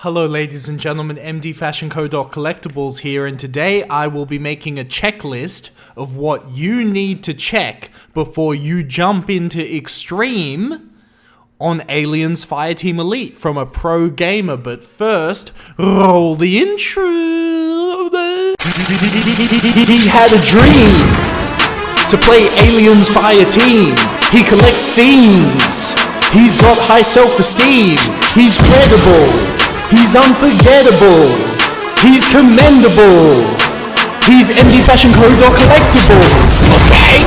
Hello ladies and gentlemen, MDFashionCo.collectibles here, and today I will be making a checklist of what you need to check before you jump into Extreme on Aliens Fireteam Elite from a pro gamer. But first, roll the intro. He had a dream to play Aliens Fireteam. He collects themes. He's got high self-esteem. He's credible. He's unforgettable. He's commendable. He's MDFashionCo.collectibles. Okay?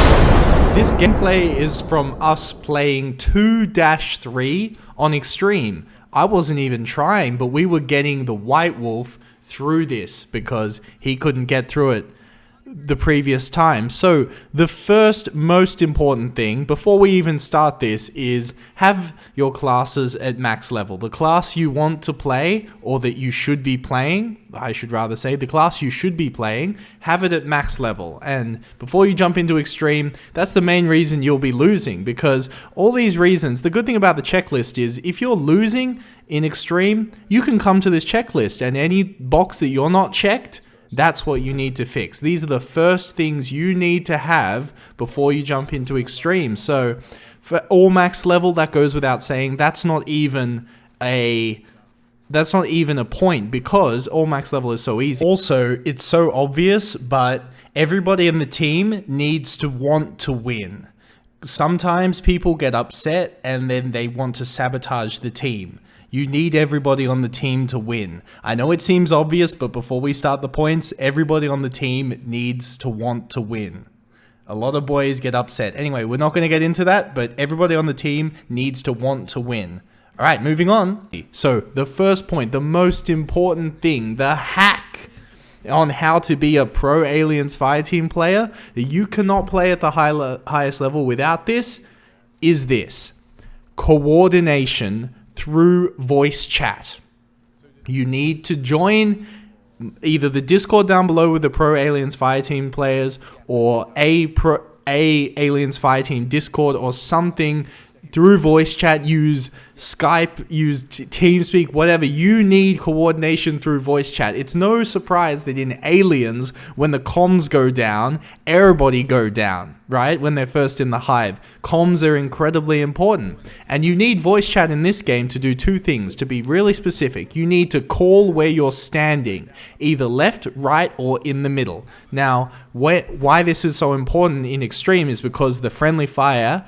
This gameplay is from us playing 2-3 on Extreme. I wasn't even trying, but we were getting the White Wolf through this because he couldn't get through it the previous time. So the first most important thing before we even start this is have your classes at max level. The class you want to play, or that you should be playing, I should rather say, the class you should be playing, have it at max level. And before you jump into Extreme, that's the main reason you'll be losing, because all these reasons, the good thing about the checklist is if you're losing in Extreme, you can come to this checklist and any box that you're not checked, that's what you need to fix. These are the first things you need to have before you jump into Extreme. So for all max level, that goes without saying. That's not even a point, because all max level is so easy. Also, it's so obvious, but everybody in the team needs to want to win. Sometimes people get upset and then they want to sabotage the team. You need everybody on the team to win. I know it seems obvious, but before we start the points, everybody on the team needs to want to win. A lot of boys get upset. Anyway, we're not going to get into that, but everybody on the team needs to want to win. All right, moving on. So the first point, the most important thing, the hack on how to be a pro Aliens Fireteam player that you cannot play at the highest level without this, is this: coordination through voice chat. You need to join either the Discord down below with the Pro Aliens Fireteam players, or a Aliens Fireteam Discord or something through voice chat. Use Skype, use TeamSpeak, whatever. You need coordination through voice chat. It's no surprise that in Aliens, when the comms go down, everybody go down, right? When they're first in the hive. Comms are incredibly important. And you need voice chat in this game to do two things. To be really specific, you need to call where you're standing, either left, right, or in the middle. Now, why this is so important in Extreme is because the friendly fire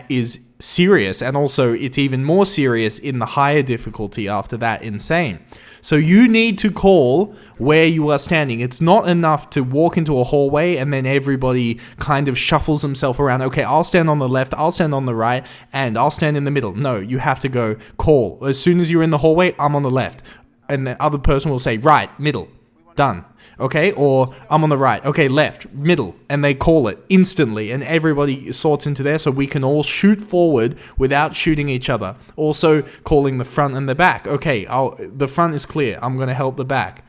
is serious, and also it's even more serious in the higher difficulty after that, insane. So you need to call where you are standing. It's not enough to walk into a hallway and then everybody kind of shuffles himself around. Okay, I'll stand on the left, I'll stand on the right, and I'll stand in the middle. No, you have to go call. As soon as you're in the hallway, I'm on the left, and the other person will say right, middle, done. Okay, or I'm on the right, okay, left, middle, and they call it instantly, and everybody sorts into there so we can all shoot forward without shooting each other. Also calling the front and the back. Okay, the front is clear, I'm going to help the back.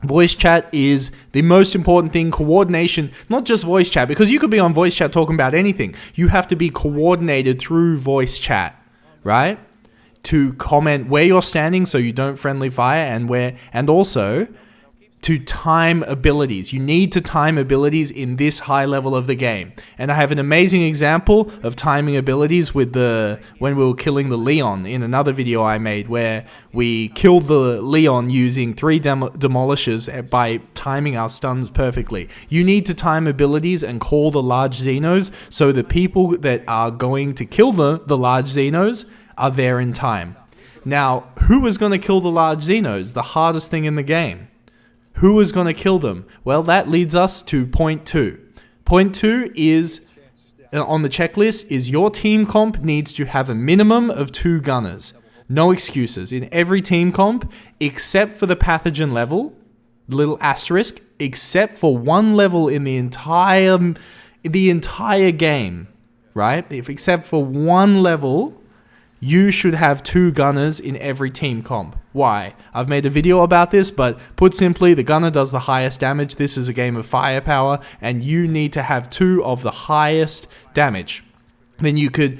Voice chat is the most important thing. Coordination, not just voice chat, because you could be on voice chat talking about anything. You have to be coordinated through voice chat, right? To comment where you're standing so you don't friendly fire, and also to time abilities. You need to time abilities in this high level of the game. And I have an amazing example of timing abilities with when we were killing the Leon in another video I made, where we killed the Leon using 3 demolishers by timing our stuns perfectly. You need to time abilities and call the large Xenos so the people that are going to kill the large Xenos are there in time. Now, who is going to kill the large Xenos? The hardest thing in the game. Who is going to kill them? Well, that leads us to point 2. Point 2 is, on the checklist, is your team comp needs to have a minimum of 2 gunners. No excuses. In every team comp, except for the pathogen level, little asterisk, except for 1 level in the entire game, right? Except for 1 level, you should have 2 gunners in every team comp. Why? I've made a video about this, but put simply, the gunner does the highest damage. This is a game of firepower, and you need to have 2 of the highest damage. Then you could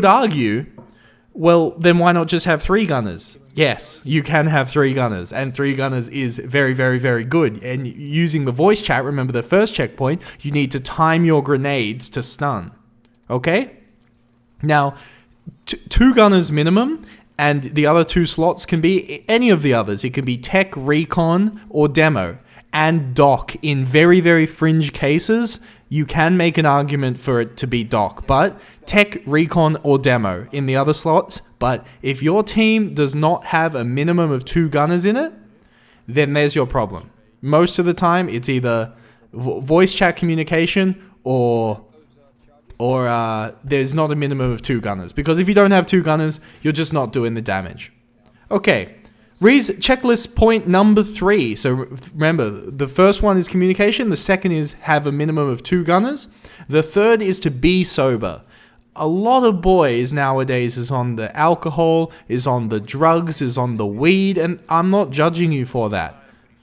argue, well, then why not just have 3 gunners? Yes, you can have 3 gunners, and 3 gunners is very, very, very good. And using the voice chat, remember the first checkpoint, you need to time your grenades to stun. Okay? Now, 2 gunners minimum, and the other 2 slots can be any of the others. It can be tech, recon, or demo. And doc. In very, very fringe cases, you can make an argument for it to be doc. But tech, recon, or demo in the other slots. But if your team does not have a minimum of 2 gunners in it, then there's your problem. Most of the time, it's either voice chat communication or there's not a minimum of 2 gunners. Because if you don't have 2 gunners, you're just not doing the damage. Okay. Checklist point number 3. So remember, the first one is communication. The second is have a minimum of 2 gunners. The third is to be sober. A lot of boys nowadays is on the alcohol, is on the drugs, is on the weed, and I'm not judging you for that.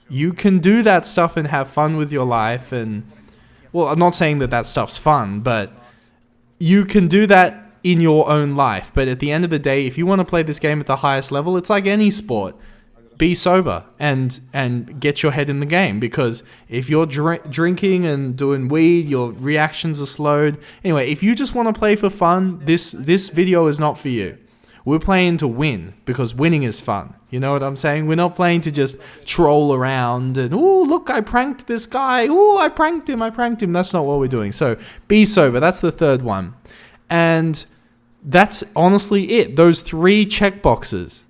You can do that stuff and have fun with your life, and, well, I'm not saying that that stuff's fun, but you can do that in your own life. But at the end of the day, if you want to play this game at the highest level, it's like any sport. Be sober and get your head in the game, because if you're drinking and doing weed, your reactions are slowed. Anyway, if you just want to play for fun, this video is not for you. We're playing to win, because winning is fun. You know what I'm saying? We're not playing to just troll around and, ooh, look, I pranked this guy. Ooh, I pranked him. That's not what we're doing. So be sober. That's the third one. And that's honestly it. Those 3 checkboxes.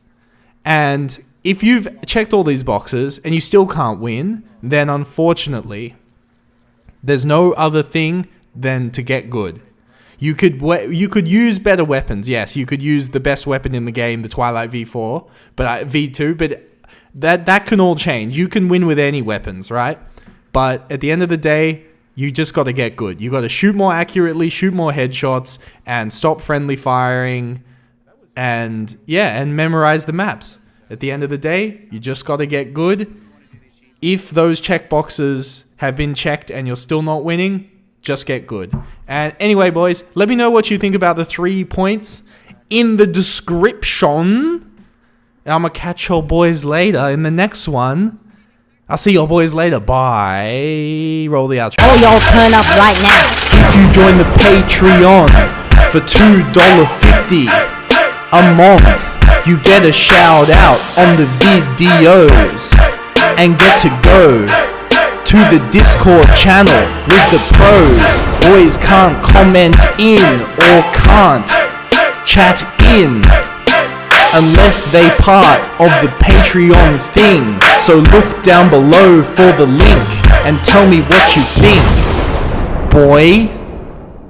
And if you've checked all these boxes and you still can't win, then unfortunately, there's no other thing than to get good. You could use better weapons. Yes, you could use the best weapon in the game, the Twilight V4, but V2. But that can all change. You can win with any weapons, right? But at the end of the day, you just got to get good. You got to shoot more accurately, shoot more headshots, and stop friendly firing, and memorize the maps. At the end of the day, you just got to get good. If those checkboxes have been checked and you're still not winning, just get good. And anyway, boys, let me know what you think about the 3 points in the description. I'm going to catch your boys later in the next one. I'll see your boys later. Bye. Roll the outro. Oh, y'all turn up right now. If you join the Patreon for $2.50 a month, you get a shout out on the videos and get to go to the Discord channel with the pros. Boys can't comment in or can't chat in unless they part of the Patreon thing. So look down below for the link and tell me what you think, boy.